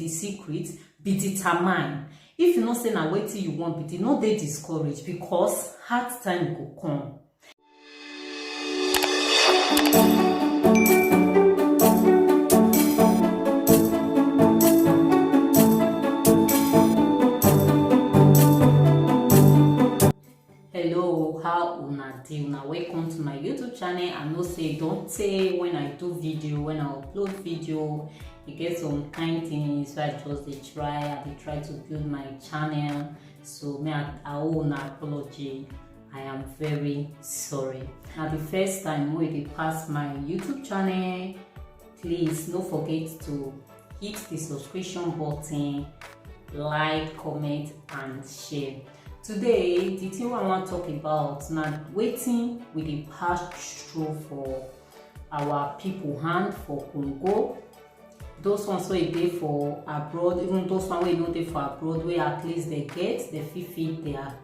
the secret, be determined. If you know say na wetin you want, be no dey discouraged, because hard time go come. Hello, how una dey? Una welcome to my YouTube channel. I know say don't say when I do video, when I upload video, you get some kind things, so I just try to build my channel. So me I owe una apology. I am very sorry. Now the first time we dey pass my YouTube channel, please don't forget to hit the subscription button, like, comment and share. Today, the thing I want to talk about now, waiting with the pass through for our people hand for Congo. Those ones who are there for abroad, even those ones who are not there for abroad, where at least they feed their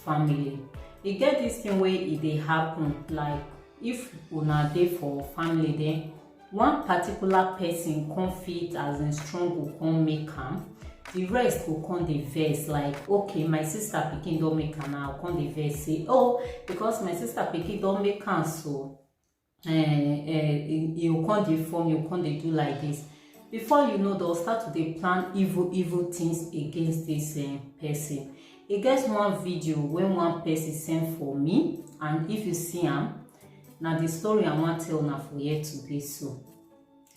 family. They get this thing where it happen, like if una there for family, then one particular person can't feed as in strong will come make am. The rest will come the verse like, okay, my sister pikin don't make am now. Come the verse say, oh, because my sister pikin don't make am, so you can't deform, you can't do like this. Before you know, they'll start to plan evil things against this person. It gets one video when one person sent for me, and if you see him, now the story I want to tell now for here today. So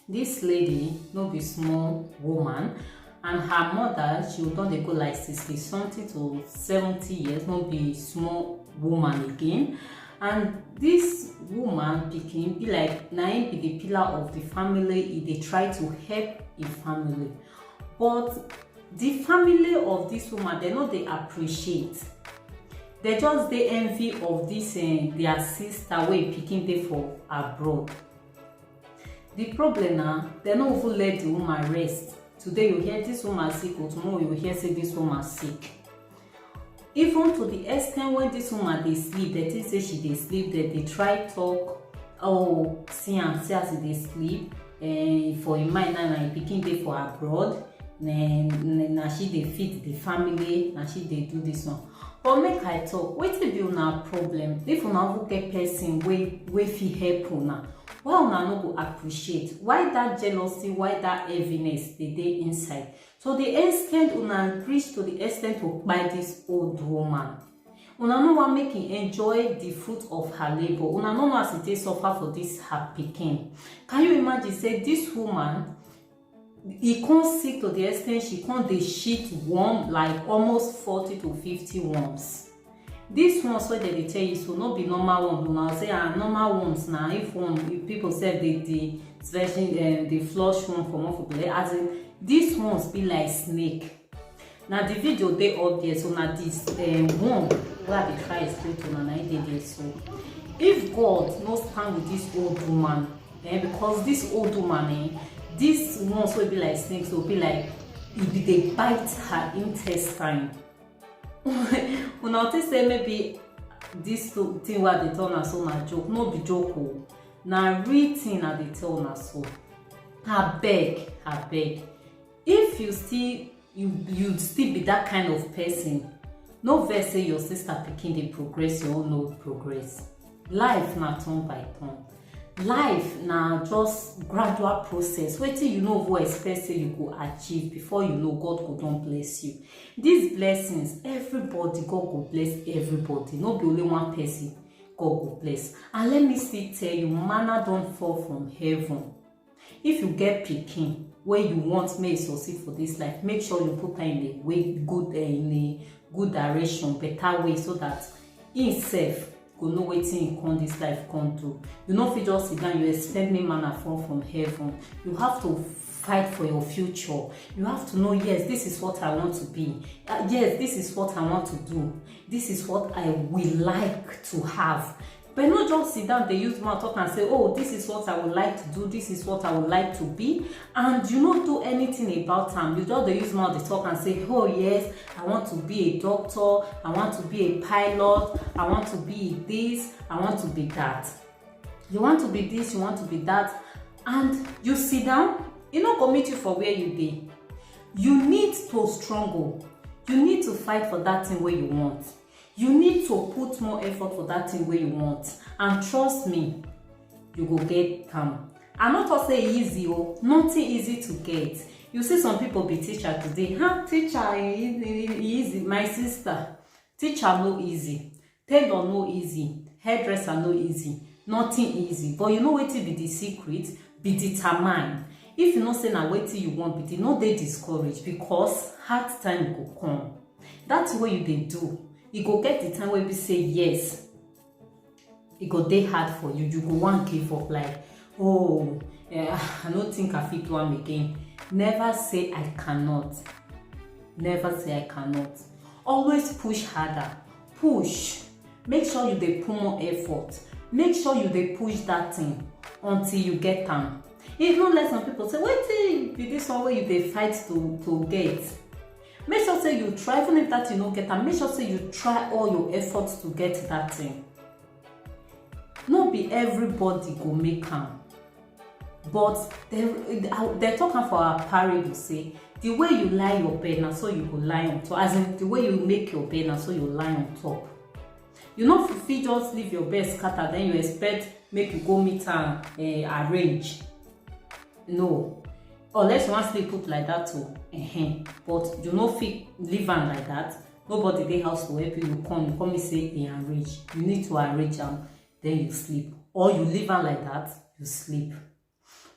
this lady, no be small woman. And her mother, she would don dey go like 60 something to 70 years, not be small woman again. And this woman pikin be like na im be the pillar of the family. They try to help the family, but the family of this woman, they know they appreciate. They just dey envy of this their sister wey pikin dey for abroad. The problem na they no even let the woman rest. Today you hear this woman sick, or tomorrow you hear say this woman sick. Even to the extent when this woman dey sleep, they think say she dey sleep, they try talk, oh, see as she dey sleep, for im mind now na pikin dey for abroad, na she dey feed the family, na she dey do this one. But make I talk, wetin be una problem? If una even get person wey fit help una, why una no go appreciate? Why that jealousy, why that heaviness dey inside? So the extent una reach to the extent to buy this old woman, una no wan make him enjoy the fruit of her labor. Una no know as e take suffer for this her pikin. Can you imagine say this woman, e come sick to the extent she come dey shit worm like almost 40 to 50 worms. These ones wey they tell you so no be normal ones. Una say normal ones na if people say the especially the flush one comot for belle, as in these ones be like snake. Now the video dey up there, so na this one wey I dey try explain to una na dey there. So if God no stand with this old woman, because this old woman, these ones will be like snakes, will be like if they bite her intestine. Una think say maybe this thing what they tell us so na joke, no be joke o. Na real thing na they tell us so. Abeg, if you still be that kind of person, no vex say your sister pikin dey progress, your own no progress. Life na turn by turn. Life na just gradual process. Wetin you no go expect say you go achieve, before you know God go don bless you. These blessings, everybody, God go bless everybody. No be only one person God go bless. And let me still tell you, manna don fall from heaven. If you get pikin wey you want make succeed for this life, make sure you put her in a good direction, better way, so that he sef go know wetin in come this life come do. You no fit just sit down, you expect me manna fall from heaven. You have to fight for your future. You have to know, yes, this is what I want to be. Yes, this is what I want to do. This is what I will like to have. But not just sit down, they use mouth talk and say, oh, this is what I would like to do, this is what I would like to be, and you don't do anything about them. You just they use mouth, they talk and say, oh yes, I want to be a doctor, I want to be a pilot, I want to be this, I want to be that. You want to be this, you want to be that, and you sit down, you not commit you for where you be. You need to struggle. You need to fight for that thing where you want. You need to put more effort for that thing where you want. And trust me, you go get calm. I'm not to say easy, oh, nothing easy to get. You see some people be teacher today. Teacher easy. My sister, teacher no easy. Tailor no easy. Hairdresser no easy. Nothing easy. But you know wetin be the secret? Be determined. If you know say na wetin you want, be no dey discouraged, because hard time go come. That's what you dey do. You go get the time where you say yes. It go dey hard for you. You go want give up like, oh, yeah, I don't think I fit do am again. Never say I cannot. Never say I cannot. Always push harder. Push. Make sure you dey put more effort. Make sure you dey push that thing until you get am. If not, let some people say, wetin be this one wey you dey fight to get? Make sure say you try, even if that you no get am, make sure say you try all your efforts to get that thing. No be everybody go make am. But they talk am for our parable say, the way you lie your bed na so you go lie on top. As in, the way you make your bed na so you lie on top. You no fit just leave your bed scatter, then you expect make you go meet am arrange. No. Unless you wan sleep put like that too. But you no fit leave am like that. Nobody dey house to help you. You come and say e arrange. You need to arrange am, then you sleep. Or you leave am like that, you sleep.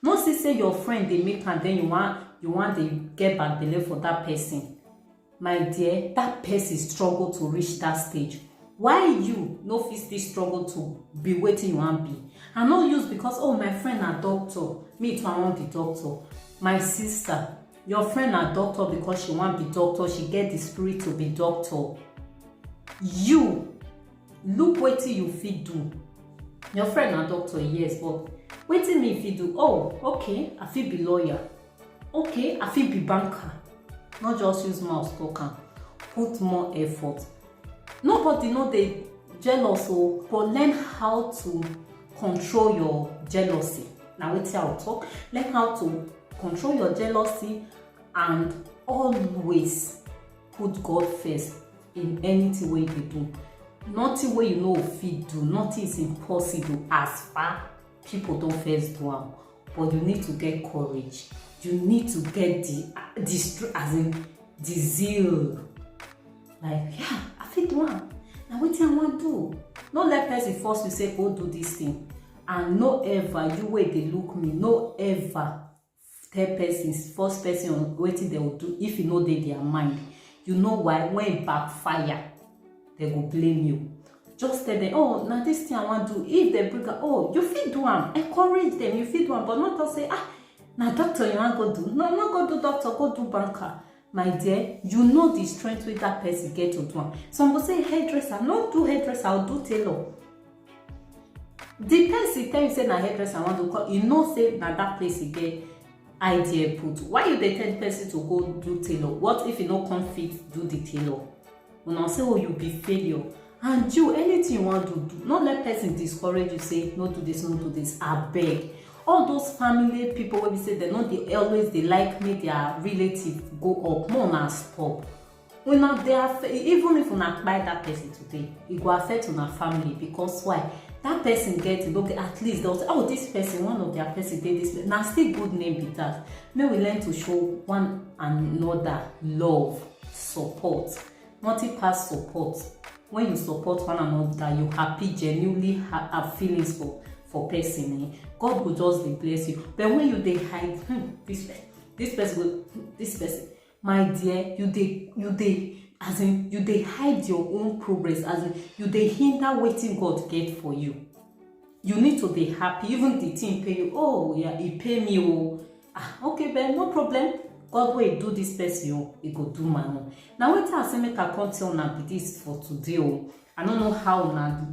No see say your friend dey make am, then you want dey get back belle for that person. My dear, that person struggle to reach that stage. Why you no fit still struggle to be wetin you wan be? I no use because, oh, my friend na doctor, me too I wan be doctor. My sister, your friend na doctor because she wan be doctor, she get the spirit to be doctor. You look wetin you fit do. Your friend na doctor, yes, but wetin me fit do? Oh, okay, I fit be lawyer. Okay, I fit be banker. Not just use mouth talk am. Put more effort. Nobody no dey jealous, oh, but learn how to control your jealousy. Na wetin I will talk. Learn how to control your jealousy and always put God first in anything wey you dey do. Nothing wey you no fit do, nothing is impossible as far people don first do am. But you need to get courage. You need to get the zeal. Like, yeah, I fit do am. Na wetin I wan do. No let person force you say go do this thing. And no ever, you wey dey look me, no ever tell person, force person on wetin they will do if you know dey their mind. You know why? When it backfire, they go blame you. Just tell them, oh, now this thing I want to do. If they bring up, oh, you fit do am. Encourage them, you fit do am, but not to say, now doctor you want go do. No, not go do doctor, go do banker. My dear, you know the strength with that person get to do am. Some will say hairdresser, no do hairdresser, I'll do tailor. The person tell you say na hairdresser I want to call, you know say na that place you get idea put. Why you dey tell the person to go do tailor? What if you no come fit do the tailor? Una say, oh, you be failure. And you, anything you want to do, not let person discourage you, say no do this, no do this. Abeg. All those family people wey be say they no dey always dey like make their relative go up, more na stop. Una dey even if una kpai that person today, e go affect una family. Because why? That person get to look at least they'll say, oh, this person, one of their person did this. Now still good name be that. May we learn to show one another love, support, multi-pass support. When you support one another, you happy, genuinely have feelings for person. God will just dey bless you. But when you dey hide, this person, my dear, you dey as in you dey hide your own progress, as in you dey hinder wetin God get for you. You need to be happy. Even the thing pay you, oh yeah, he pay me, oh, okay, but no problem. God will do this person, oh, he go do my own. Now wetin I say make I come tell una be this for today, oh. I don't know how una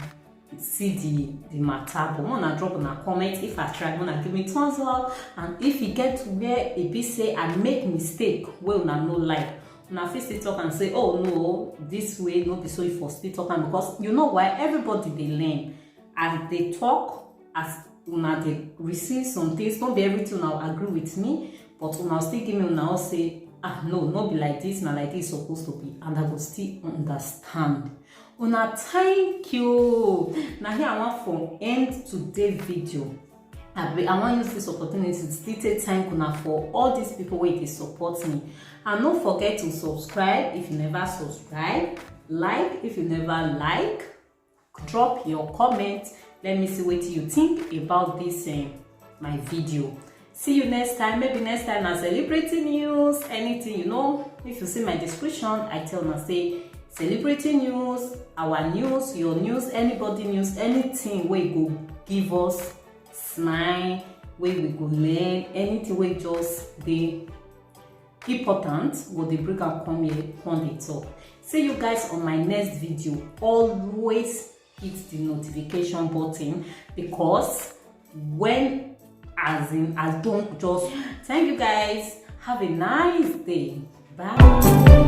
see the matter, but when I drop una comment, if I try, when I give me thumbs up, and if you get to where it be say I make mistake, well una no like. Una fit still talk and say, oh no, this way no be so you for still talk, and because you know why? Everybody dey learn as they talk, as una dey receive some things. Don't be everything una agree with me, but una still give me una all say no be like this, na like this supposed to be, and I go still understand. Una thank you. Now here I want from end today's video. I want to use this opportunity to still take thank una for all these people wey dey support me. And don't forget to subscribe if you never subscribe, like if you never like, drop your comment. Let me see what you think about this my video. See you next time. Maybe next time na celebrity news, anything, you know. If you see my description, I tell na say celebrity news, our news, your news, anybody news, anything wey go give us smile, wey we go learn, anything wey just dey important, go dey bring am come here, come dey talk. See you guys on my next video. Always hit the notification button, because when I don't just thank you guys. Have a nice day. Bye.